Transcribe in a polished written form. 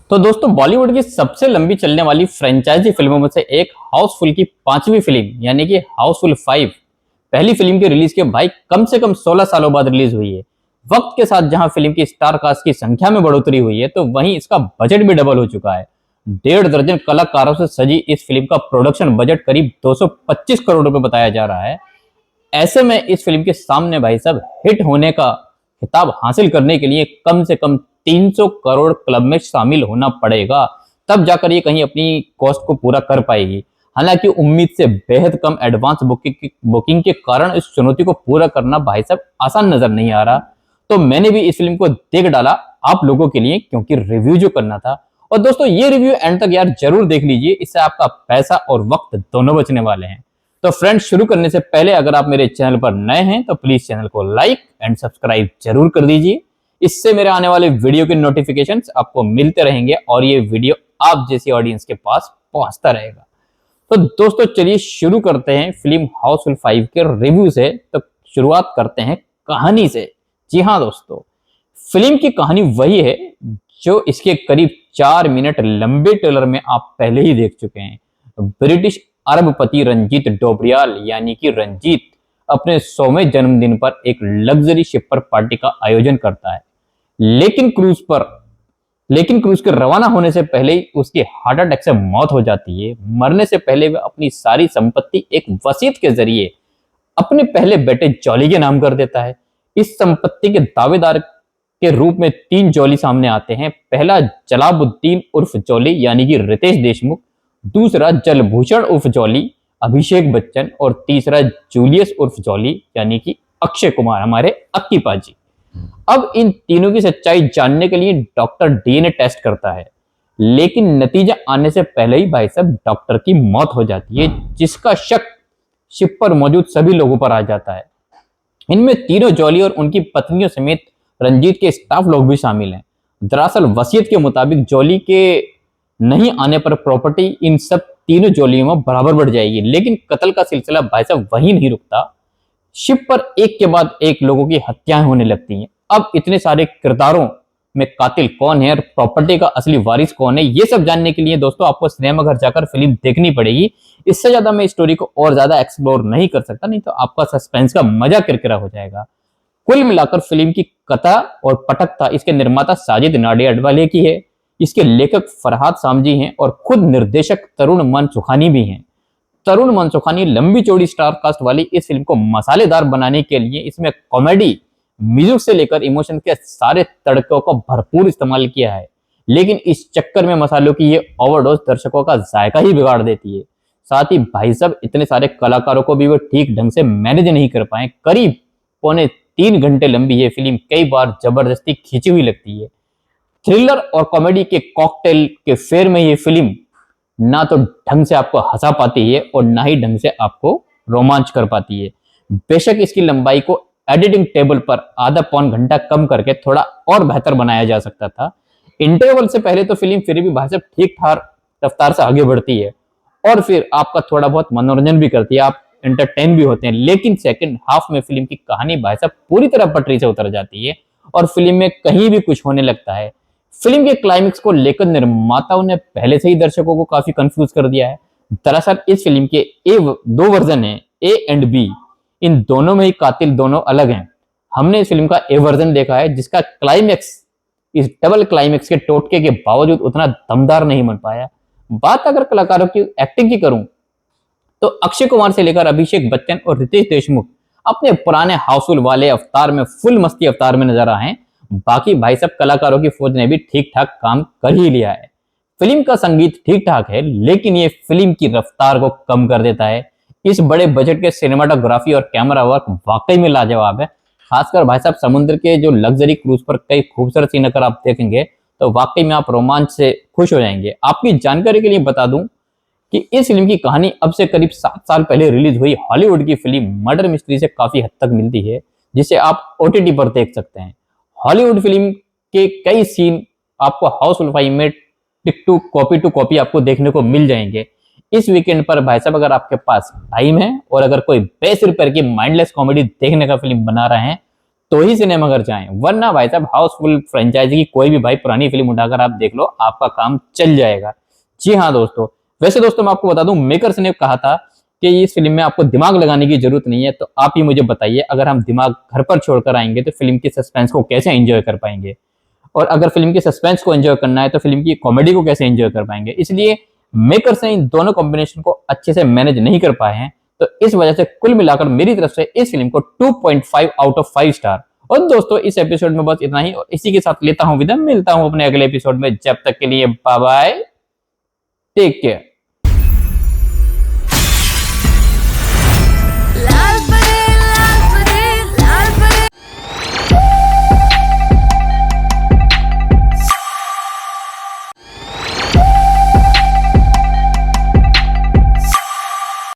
तो दोस्तों बॉलीवुड की सबसे लंबी चलने वाली फ्रेंचाइजी फिल्मों में से एक हाउसफुल की पांचवी फिल्म यानी कि हाउसफुल 5 पहली फिल्म के रिलीज के भाई कम से कम 16 सालों बाद रिलीज हुई है। वक्त के साथ जहां फिल्म की स्टार कास्ट की संख्या में बढ़ोतरी हुई है तो वहीं इसका बजट भी डबल हो चुका है। 1.5 दर्जन कलाकारों से सजी इस फिल्म का प्रोडक्शन बजट करीब 225 करोड़ रुपए बताया जा रहा है। ऐसे में इस फिल्म के सामने भाई साहब हिट होने का खिताब हासिल करने के लिए कम से कम 300 करोड़ क्लब में शामिल होना पड़ेगा, तब जाकर ये कहीं अपनी कॉस्ट को पूरा कर पाएगी। हालांकि उम्मीद से बेहद कम एडवांस बुकिंग के कारण इस चुनौती को पूरा करना भाई साहब आसान नजर नहीं आ रहा। तो मैंने भी इस फिल्म को देख डाला आप लोगों के लिए, क्योंकि रिव्यू जो करना था। और दोस्तों ये रिव्यू एंड तक यार जरूर देख लीजिए, इससे आपका पैसा और वक्त दोनों बचने वाले हैं। तो फ्रेंड्स शुरू करने से पहले अगर आप मेरे चैनल पर नए हैं तो प्लीज चैनल को लाइक एंड सब्सक्राइब जरूर कर दीजिए। इससे मेरे आने वाले वीडियो के नोटिफिकेशंस आपको मिलते रहेंगे और ये वीडियो आप जैसी ऑडियंस के पास पहुंचता रहेगा। तो दोस्तों चलिए शुरू करते हैं फिल्म हाउसफुल 5 के रिव्यू से। तो शुरुआत करते हैं कहानी से। जी हाँ दोस्तों, फिल्म की कहानी वही है जो इसके करीब 4 मिनट लंबे ट्रेलर में आप पहले ही देख चुके हैं। ब्रिटिश अरबपति रंजीत डोबरियाल यानी कि रंजीत अपने 100वें जन्मदिन पर एक लग्जरी शिप पर पार्टी का आयोजन करता है, लेकिन क्रूज के रवाना होने से पहले ही उसकी हार्ट अटैक से मौत हो जाती है। मरने से पहले वह अपनी सारी संपत्ति एक वसीयत के जरिए अपने पहले बेटे जॉली के नाम कर देता है। इस संपत्ति के दावेदार के रूप में 3 जॉली सामने आते हैं। पहला जलाबुद्दीन उर्फ जॉली यानी कि रितेश देशमुख, दूसरा जलभूषण उर्फ जॉली अभिषेक बच्चन, और तीसरा जूलियस उर्फ जॉली यानी कि अक्षय कुमार हमारे अक्की पाजी। अब इन तीनों की सच्चाई जानने के लिए डॉक्टर डीएनए टेस्ट करता है, लेकिन नतीजा आने से पहले ही भाई साहब डॉक्टर की मौत हो जाती है, जिसका शक शिप पर मौजूद सभी लोगों पर आ जाता है। इनमें तीनों जॉली और उनकी पत्नियों समेत रंजीत के स्टाफ लोग भी शामिल हैं। दरअसल वसीयत के मुताबिक जॉली के नहीं आने पर प्रॉपर्टी इन सब तीनों जॉलियों में बराबर बढ़ जाएगी, लेकिन कत्ल का सिलसिला भाई साहब वहीं नहीं रुकता। शिप पर एक के बाद एक लोगों की हत्याएं होने लगती हैं। अब इतने सारे किरदारों में कातिल कौन है और प्रॉपर्टी का असली वारिस कौन है, ये सब जानने के लिए दोस्तों आपको सिनेमा घर जाकर फिल्म देखनी पड़ेगी। इससे ज्यादा मैं स्टोरी को और ज्यादा एक्सप्लोर नहीं कर सकता, नहीं तो आपका सस्पेंस का मजा किरकिरा हो जाएगा। कुल मिलाकर फिल्म की कथा और पटकथा इसके निर्माता साजिद नाडियाडवाले की है, इसके लेखक फरहाद सामजी हैं और खुद निर्देशक तरुण मनसुखानी भी हैं। तरुण मनसुखानी लंबी चौड़ी स्टार कास्ट वाली इस फिल्म को मसालेदार बनाने के लिए इसमें कॉमेडी, म्यूजिक से लेकर इमोशन के सारे तड़कों का भरपूर इस्तेमाल किया है, लेकिन इस चक्कर में मसालों की ये ओवरडोज दर्शकों का जायका ही बिगाड़ देती है। साथ ही भाई साहब इतने सारे कलाकारों को भी वो ठीक ढंग से मैनेज नहीं कर पाए। करीब 2.25 घंटे लंबी ये फिल्म कई बार जबरदस्ती खींची हुई लगती है। थ्रिलर और कॉमेडी के कॉकटेल के फेर में ये फिल्म ना तो ढंग से आपको हंसा पाती है और ना ही ढंग से आपको रोमांच कर पाती है। बेशक इसकी लंबाई को एडिटिंग टेबल पर आधा पौन घंटा कम करके थोड़ा और बेहतर बनाया जा सकता था। इंटरवल से पहले तो फिल्म फिर भी भाई साहब ठीक ठाक रफ्तार से आगे बढ़ती है और फिर आपका थोड़ा बहुत मनोरंजन भी करती है, आप एंटरटेन भी होते हैं। लेकिन सेकंड हाफ में फिल्म की कहानी भाई साहब पूरी तरह पटरी से उतर जाती है और फिल्म में कहीं भी कुछ होने लगता है। फिल्म के क्लाइमेक्स को लेकर निर्माताओं ने पहले से ही दर्शकों को काफी कंफ्यूज कर दिया है। दरअसल इस फिल्म के दो वर्जन है, ए एंड बी। इन दोनों में ही कातिल दोनों अलग हैं। हमने इस फिल्म का ए वर्जन देखा है, जिसका क्लाइमेक्स इस डबल क्लाइमेक्स के टोटके के बावजूद उतना दमदार नहीं बन पाया। बात अगर कलाकारों की एक्टिंग की करूं तो अक्षय कुमार से लेकर अभिषेक बच्चन और रितेश देशमुख अपने पुराने हाउसफुल वाले अवतार में, फुल मस्ती अवतार में नजर आए हैं। बाकी भाई सब कलाकारों की फौज ने भी ठीक ठाक काम कर ही लिया है। फिल्म का संगीत ठीक ठाक है, लेकिन ये फिल्म की रफ्तार को कम कर देता है। इस बड़े बजट के सिनेमाटोग्राफी और कैमरा वर्क वाकई में लाजवाब है। खासकर भाई साहब समुद्र के जो लग्जरी क्रूज पर कई खूबसूरत सीन अगर आप देखेंगे तो वाकई में आप रोमांच से खुश हो जाएंगे। आपकी जानकारी के लिए बता दूं कि इस फिल्म की कहानी अब से करीब 7 साल पहले रिलीज हुई हॉलीवुड की फिल्म मर्डर मिस्ट्री से काफी हद तक मिलती है, जिसे आप ओटीटी पर देख सकते हैं। हॉलीवुड फिल्म के कई सीन आपको हाउसफुल 5 में टिक टू कॉपी आपको देखने को मिल जाएंगे। इस वीकेंड पर भाई साहब अगर आपके पास टाइम है और अगर कोई बेसिर पर की माइंडलेस कॉमेडी देखने का फिल्म बना रहे हैं तो ही सिनेमाघर जाएं, वरना भाई साहब हाउसफुल फ्रेंचाइजी की कोई भी भाई पुरानी फिल्म उठाकर आप देख लो, आपका काम चल जाएगा। जी हाँ दोस्तों, वैसे दोस्तों मैं आपको बता दूं, मेकर्स ने कहा था कि इस फिल्म में आपको दिमाग लगाने की जरूरत नहीं है। तो आप ही मुझे बताइए, अगर हम दिमाग घर पर छोड़कर आएंगे तो फिल्म की सस्पेंस को कैसे एंजॉय कर पाएंगे? और अगर फिल्म की सस्पेंस को एंजॉय करना है तो फिल्म की कॉमेडी को कैसे एंजॉय कर पाएंगे? इसलिए मेकर्स ने इन दोनों कॉम्बिनेशन को अच्छे से मैनेज नहीं कर पाए हैं। तो इस वजह से कुल मिलाकर मेरी तरफ से इस फिल्म को 2.5 आउट ऑफ 5 स्टार। और दोस्तों इस एपिसोड में बस इतना ही, और इसी के साथ लेता हूं विदा, मिलता हूं अपने अगले एपिसोड में। जब तक के लिए बाय बाय, टेक केयर।